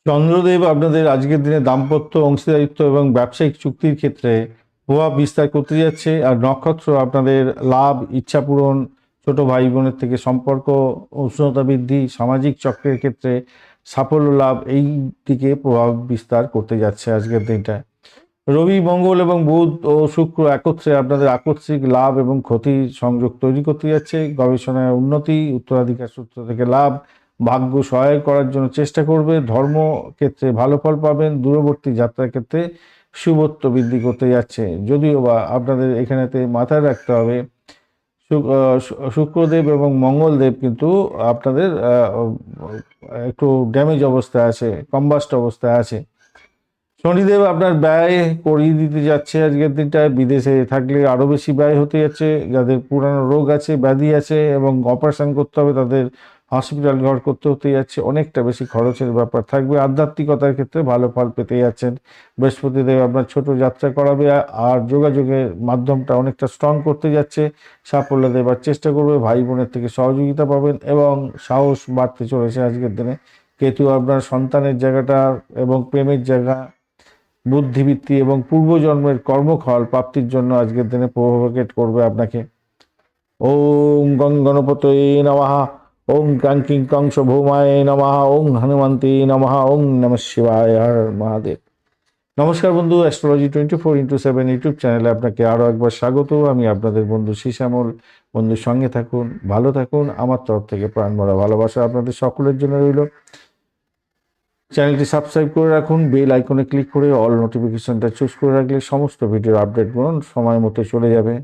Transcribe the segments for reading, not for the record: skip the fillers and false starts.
চন্দ্রদেব আপনাদের আজকের দিনে দাম্পত্য, অংশীদারিত্ব এবং ব্যবসায়িক চুক্তির ক্ষেত্রে প্রভাব বিস্তার করতে যাচ্ছে। আর নক্ষত্র আপনাদের লাভ, ইচ্ছা পূরণ, ছোট ভাই বোনের থেকে সম্পর্ক, উষ্ণতা বৃদ্ধি, সামাজিক চক্রের ক্ষেত্রে সাফল্য লাভ, এই দিকে প্রভাব বিস্তার করতে যাচ্ছে আজকের দিনটায়। রবি, মঙ্গল এবং বুধ ও শুক্র একত্রে আপনাদের আকস্মিক লাভ এবং ক্ষতির সংযোগ তৈরি করতে যাচ্ছে। গবেষণায় উন্নতি, উত্তরাধিকার সূত্র থেকে লাভ, ভাগ্য সহায় করার জন্য চেষ্টা করবে। ধর্ম ক্ষেত্রে ভালো ফল পাবেন। দূরবর্তী যাত্রার ক্ষেত্রে শুভত্ব বৃদ্ধি করতে যাচ্ছে। যদিও বা আপনাদের এখানেতে মাথায় রাখতে হবে শুক্রদেব এবং মঙ্গলদেব কিন্তু আপনাদের একটু ড্যামেজ অবস্থায় আছে, কম্বাস্ট অবস্থায় আছে। শনিদেব আপনার ব্যয় করিয়ে দিতে যাচ্ছে আজকের দিনটায়। বিদেশে থাকলে আরও বেশি ব্যয় হতে যাচ্ছে। যাদের পুরানো রোগ আছে, ব্যাধি আছে এবং অপারেশন করতে হবে, তাদের হসপিটাল ঘর করতে হতে যাচ্ছে। অনেকটা বেশি খরচের ব্যাপার থাকবে। আধ্যাত্মিকতার ক্ষেত্রে ভালো ফল পেতে যাচ্ছেন। বৃহস্পতিদেব আপনার ছোট যাত্রা করাবে আর যোগাযোগের মাধ্যমটা অনেকটা স্ট্রং করতে যাচ্ছে। সাফল্য দেবার চেষ্টা করবে। ভাই বোনের থেকে সহযোগিতা পাবেন এবং সাহস বাড়তে চলেছে আজকের দিনে। কেতু আপনার সন্তানের জায়গাটা এবং প্রেমের জায়গা, বুদ্ধিবৃত্তি এবং পূর্বজন্মের কর্মফল প্রাপ্তির জন্য আজকের দিনে প্রভোকেট করবে আপনাকে। ওম গং গণপতয়ে নমঃ, ওম ক্রাঙ্কিং কংস ভৌমায় নমঃ, ওম হনুমন্তে নমঃ, ওম নমঃ শিবায়, হর মহাদেব। নমস্কার বন্ধু, অ্যাস্ট্রোলজি 24x7 ইউটিউব চ্যানেলে আপনাকে আরও একবার স্বাগত। আমি আপনাদের বন্ধু শ্যামল। বন্ধুর সঙ্গে থাকুন, ভালো থাকুন। আমার তরফ থেকে প্রাণ ভরা ভালোবাসা আপনাদের সকলের জন্য রইল। চ্যানেলটি সাবস্ক্রাইব করে রাখুন, বেল আইকনে ক্লিক করে অল নোটিফিকেশনটা চুজ করে রাখলে সমস্ত ভিডিওর আপডেটগুলো সময় মতো চলে যাবে।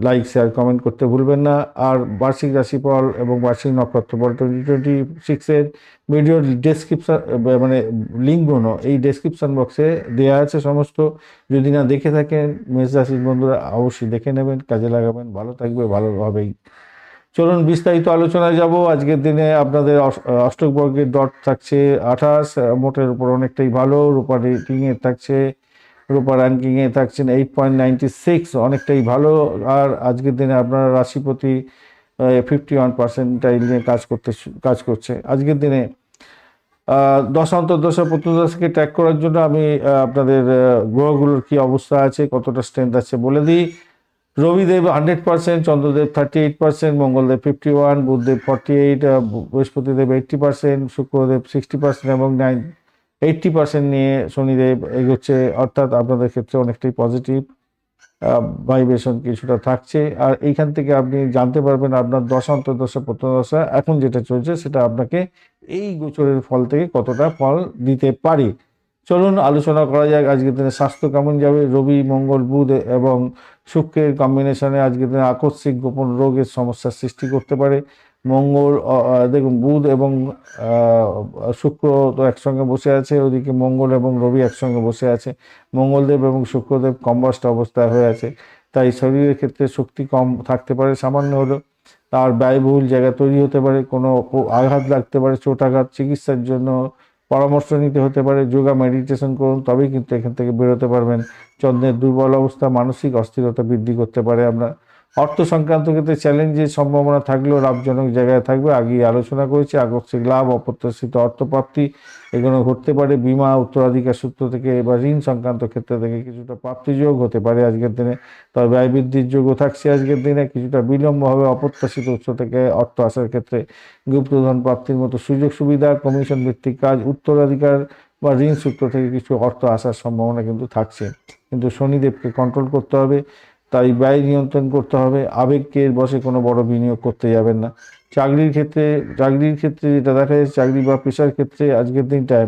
লাইক, শেয়ার, কমেন্ট করতে ভুলবেন না। আর বার্ষিক রাশিফল এবং বার্ষিক নক্ষত্রফল 2026-এর ভিডিওর ডেসক্রিপশন, মানে লিঙ্কগুলো এই ডেসক্রিপশন বক্সে দেওয়া আছে সমস্ত। যদি না দেখে থাকেন, মেষ রাশির বন্ধুরা অবশ্যই দেখে নেবেন, কাজে লাগাবেন, ভালো থাকবে, ভালোভাবেই। চলুন বিস্তারিত আলোচনায় যাব। আজকের দিনে আপনাদের অষ্টক বর্গের ডট থাকছে 28, মোটের উপর অনেকটাই ভালো। রূপা রেটিংয়ে থাকছে, রূপা র্যাঙ্কিংয়ে থাকছেন 8.96, অনেকটাই ভালো। আর আজকের দিনে আপনার রাশিপতি 51% নিয়ে কাজ করছে আজকের দিনে। দশা প্রত্যদশাকে ট্র্যাক করার জন্য আমি আপনাদের গ্রহগুলোর কি অবস্থা আছে, কতটা স্ট্রেংথ আছে বলে দিই। রবিদেব 100%, চন্দ্রদেব 38%, মঙ্গলদেব 51, বুধদেব 48, বৃহস্পতিদেব 80%, শুক্রদেব 60% এবং 80% নিয়ে শনিদেব এগোচ্ছে। অর্থাৎ আপনাদের ক্ষেত্রে অনেকটাই পজিটিভ ভাইব্রেশন কিছুটা থাকছে। আর এইখান থেকে আপনি জানতে পারবেন আপনার দশা অন্তর্দশা প্রত্যদশা এখন যেটা চলছে সেটা আপনাকে এই গোচরের ফল থেকে কতটা ফল দিতে পারে। চলুন আলোচনা করা যাক আজকের দিনে স্বাস্থ্য কেমন যাবে। রবি, মঙ্গল, বুধ এবং শুক্রের কম্বিনেশনে আজকের দিনে আকস্মিক গোপন রোগের সমস্যার সৃষ্টি করতে পারে। মঙ্গল দেখুন, বুধ এবং শুক্র তো একসঙ্গে বসে আছে, ওদিকে মঙ্গল এবং রবি একসঙ্গে বসে আছে। মঙ্গলদেব এবং শুক্রদেব কম্বাস্ট অবস্থায় হয়ে আছে, তাই শরীরের ক্ষেত্রে শক্তি কম থাকতে পারে সামান্য হলেও। তার ব্যয়বহুল জায়গা তৈরি হতে পারে, কোনো আঘাত লাগতে পারে, চোট আঘাত। চিকিৎসার জন্য পরামর্শ নিতে হতে পারে। যোগা, মেডিটেশন করুন, তবেই কিন্তু এখান থেকে বেরোতে পারবেন। চন্দ্রের দুর্বল অবস্থা মানসিক অস্থিরতা বৃদ্ধি করতে পারে আপনার। অর্থ সংক্রান্ত ক্ষেত্রে চ্যালেঞ্জের সম্ভাবনা থাকলেও লাভজনক জায়গায় থাকবে। আগেই আলোচনা করেছি, আকস্মিক লাভ, অপ্রত্যাশিত অর্থপ্রাপ্তি এগুলো ঘটতে পারে। বীমা, উত্তরাধিকার সূত্র থেকে বা ঋণ সংক্রান্ত ক্ষেত্র থেকে কিছুটা প্রাপ্তিযোগ হতে পারে আজকের দিনে। তবে ব্যয় বৃদ্ধির যোগও থাকছে আজকের দিনে। কিছুটা বিলম্ব হবে অপ্রত্যাশিত উৎস থেকে অর্থ আসার ক্ষেত্রে। গুপ্তধন প্রাপ্তির মতো সুযোগ সুবিধা, কমিশন ভিত্তিক কাজ, উত্তরাধিকার বা ঋণ সূত্র থেকে কিছু অর্থ আসার সম্ভাবনা কিন্তু থাকছে। কিন্তু শনিদেবকে কন্ট্রোল করতে হবে, তাই ব্যয় নিয়ন্ত্রণ করতে হবে। আবেগের বশে কোনো বড় বিনিয়োগ করতে যাবেন না। চাকরির ক্ষেত্রে যেটা দেখা যাচ্ছে, চাকরি বা পেশার ক্ষেত্রে আজকের দিনটায়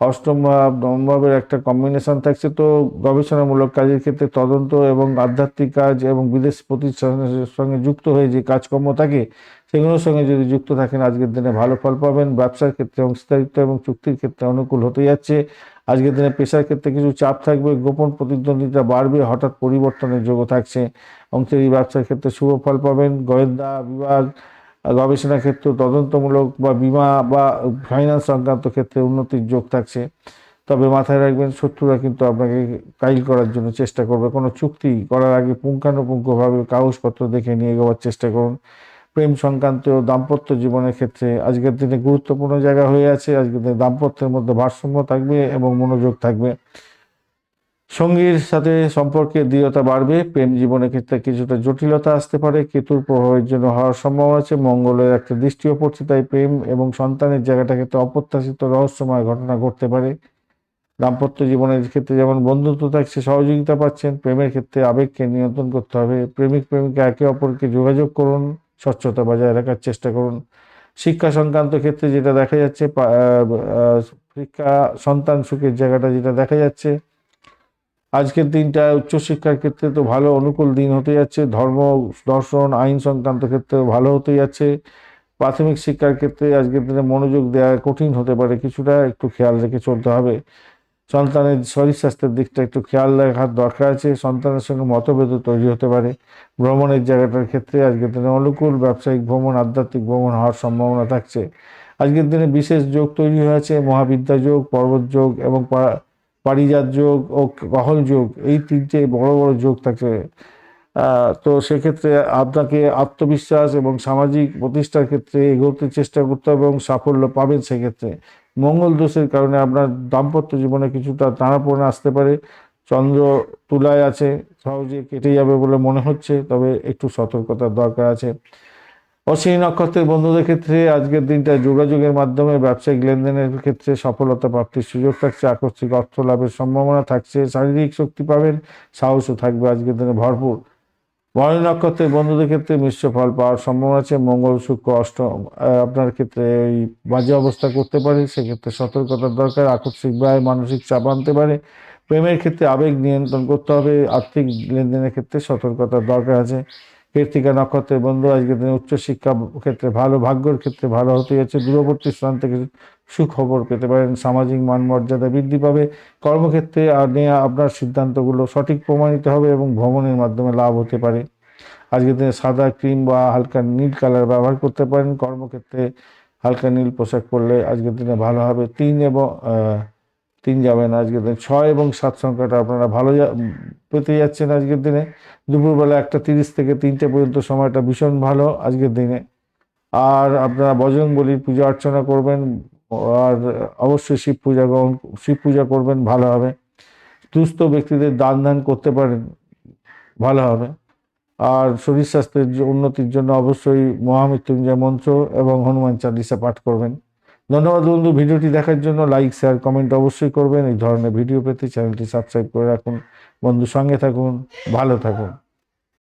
অষ্টম ভাব, নবম ভাবের একটা কম্বিনেশন থাকছে। তো গবেষণামূলক কাজের ক্ষেত্রে তদন্ত এবং আধ্যাত্মিক কাজ এবং বিদেশ প্রতিষ্ঠানের সঙ্গে যুক্ত হয়ে যে কাজকর্ম থাকে সেগুলোর সঙ্গে যদি যুক্ত থাকেন আজকের দিনে ভালো ফল পাবেন। ব্যবসার ক্ষেত্রে অংশীদারিত্ব এবং চুক্তির ক্ষেত্রে অনুকূল হতে যাচ্ছে। আজকের দিনে পেশার ক্ষেত্রে কিছু চাপ থাকবে, গোপন প্রতিদ্বন্দ্বিতা বাড়বে, হঠাৎ পরিবর্তনের যোগ্য থাকছে। অংশীদারি ব্যবসার ক্ষেত্রে শুভ ফল পাবেন। গোয়েন্দা বিভাগ, গবেষণা ক্ষেত্র, তদন্তমূলক বা বীমা বা ফাইন্যান্স সংক্রান্ত ক্ষেত্রে উন্নতির যোগ থাকছে। তবে মাথায় রাখবেন, শত্রুরা কিন্তু আপনাকে কাইল করার জন্য চেষ্টা করবে। কোনো চুক্তি করার আগে পুঙ্খানুপুঙ্খভাবে কাগজপত্র দেখে নিয়ে এগোবার চেষ্টা করুন। প্রেম সংক্রান্ত দাম্পত্য জীবনের ক্ষেত্রে আজকের দিনে গুরুত্বপূর্ণ জায়গা হয়ে আছে। আজকের দিনে দাম্পত্যের মধ্যে ভারসাম্য থাকবে এবং মনোযোগ থাকবে। সঙ্গীর সাথে সম্পর্কের দৃঢ়তা বাড়বে। প্রেম জীবনের ক্ষেত্রে কিছুটা জটিলতা আসতে পারে, কেতুর প্রভাবের জন্য হওয়ার সম্ভাবনা আছে। মঙ্গলের একটা দৃষ্টিও পড়ছে, তাই প্রেম এবং সন্তানের জায়গাটা ক্ষেত্রে অপ্রত্যাশিত রহস্যময় ঘটনা ঘটতে পারে। দাম্পত্য জীবনের ক্ষেত্রে যেমন বন্ধুত্ব থাকছে, সহযোগিতা পাচ্ছেন। প্রেমের ক্ষেত্রে আবেগকে নিয়ন্ত্রণ করতে হবে। প্রেমিক প্রেমিকা একে অপরকে যোগাযোগ করুন, স্বচ্ছতা বজায় রাখার চেষ্টা করুন। শিক্ষা সংক্রান্ত ক্ষেত্রে যেটা দেখা যাচ্ছে, শিক্ষা সন্তান সুখের জায়গাটা যেটা দেখা যাচ্ছে, আজকের দিনটা উচ্চশিক্ষার ক্ষেত্রে তো ভালো অনুকূল দিন হতে যাচ্ছে। ধর্ম, দর্শন, আইন সংক্রান্ত ক্ষেত্রেও ভালো হতে যাচ্ছে। প্রাথমিক শিক্ষার ক্ষেত্রে আজকের দিনে মনোযোগ দেওয়া কঠিন হতে পারে, কিছুটা একটু খেয়াল রেখে চলতে হবে। সন্তানের শরীর স্বাস্থ্যের দিকটা একটু খেয়াল রাখার দরকার আছে। সন্তানের সঙ্গে মতভেদও তৈরি হতে পারে। ভ্রমণের জায়গাটার ক্ষেত্রে আজকের দিনে অনুকূল, ব্যবসায়িক ভ্রমণ, আধ্যাত্মিক ভ্রমণ হওয়ার সম্ভাবনা থাকছে। আজকের দিনে বিশেষ যোগ তৈরি হয়েছে, মহাবিদ্যা যোগ, পর্বত যোগ এবং পারিজাত যোগ ও কহল যোগ, এই তিনটে বড় বড় যোগ থাকছে। তো সেক্ষেত্রে আপনাকে আত্মবিশ্বাস এবং সামাজিক প্রতিষ্ঠার ক্ষেত্রে এগোতে চেষ্টা করতে হবে এবং সাফল্য পাবেন। সেক্ষেত্রে মঙ্গল দোষের কারণে আপনার দাম্পত্য জীবনে কিছুটা টানাপোড়েন আসতে পারে। চন্দ্র তুলায় আছে, সহজে কেটে যাবে বলে মনে হচ্ছে, তবে একটু সতর্কতার দরকার আছে। অশ্বিনী নক্ষত্রের বন্ধুদের ক্ষেত্রে আজকের দিনটা যোগাযোগের মাধ্যমে ব্যবসায়িক লেনদেনের ক্ষেত্রে সফলতা প্রাপ্তির সুযোগ থাকছে। আকস্মিক অর্থ লাভের সম্ভাবনা থাকছে। শারীরিক শক্তি পাবেন, সাহসও থাকবে আজকের দিনে ভরপুর। মরণী নক্ষত্রের বন্ধুদের ক্ষেত্রে মিশ্র ফল পাওয়ার সম্ভাবনা আছে। মঙ্গল শুক্র অষ্টম আপনার ক্ষেত্রে এই বাজে অবস্থা করতে পারে, সেক্ষেত্রে সতর্কতার দরকার। আকস্মিক ব্যয় মানসিক চাপ আনতে পারে। প্রেমের ক্ষেত্রে আবেগ নিয়ন্ত্রণ করতে হবে। আর্থিক লেনদেনের ক্ষেত্রে সতর্কতার দরকার আছে। কৃত্তিকা নক্ষত্রের বন্ধু আজকের দিনে উচ্চশিক্ষা ক্ষেত্রে ভালো, ভাগ্যের ক্ষেত্রে ভালো হতে যাচ্ছে। দূরবর্তী স্থান থেকে সুখবর পেতে পারেন। সামাজিক মান মর্যাদা বৃদ্ধি পাবে। কর্মক্ষেত্রে নেওয়া আপনার সিদ্ধান্তগুলো সঠিক প্রমাণিত হবে এবং ভ্রমণের মাধ্যমে লাভ হতে পারে। আজকের দিনে সাদা, ক্রিম বা হালকা নীল কালার ব্যবহার করতে পারেন। কর্মক্ষেত্রে হালকা নীল পোশাক পরলে আজকের দিনে ভালো হবে। 3 যাবেন আজকের দিনে। 6 এবং 7 সংখ্যাটা আপনারা ভালো পেতে যাচ্ছেন আজকের দিনে। দুপুরবেলা 1:30 থেকে 3টে পর্যন্ত সময়টা ভীষণ ভালো আজকের দিনে। আর আপনারা বজরংবলীর পূজা অর্চনা করবেন, আর অবশ্যই শিব পূজা করবেন, ভালো হবে। দুস্থ ব্যক্তিদের দান করতে পারেন, ভালো হবে। আর শরীর স্বাস্থ্যের উন্নতির জন্য অবশ্যই মহামৃত্যুঞ্জয় মন্ত্র এবং হনুমান চালিসা পাঠ করবেন। ধন্যবাদ বন্ধু, ভিডিওটি দেখার জন্য। লাইক, শেয়ার, কমেন্ট অবশ্যই করবেন। এই ধরনের ভিডিও পেতে চ্যানেলটি সাবস্ক্রাইব করে রাখুন। বন্ধু সঙ্গে থাকুন, ভালো থাকুন।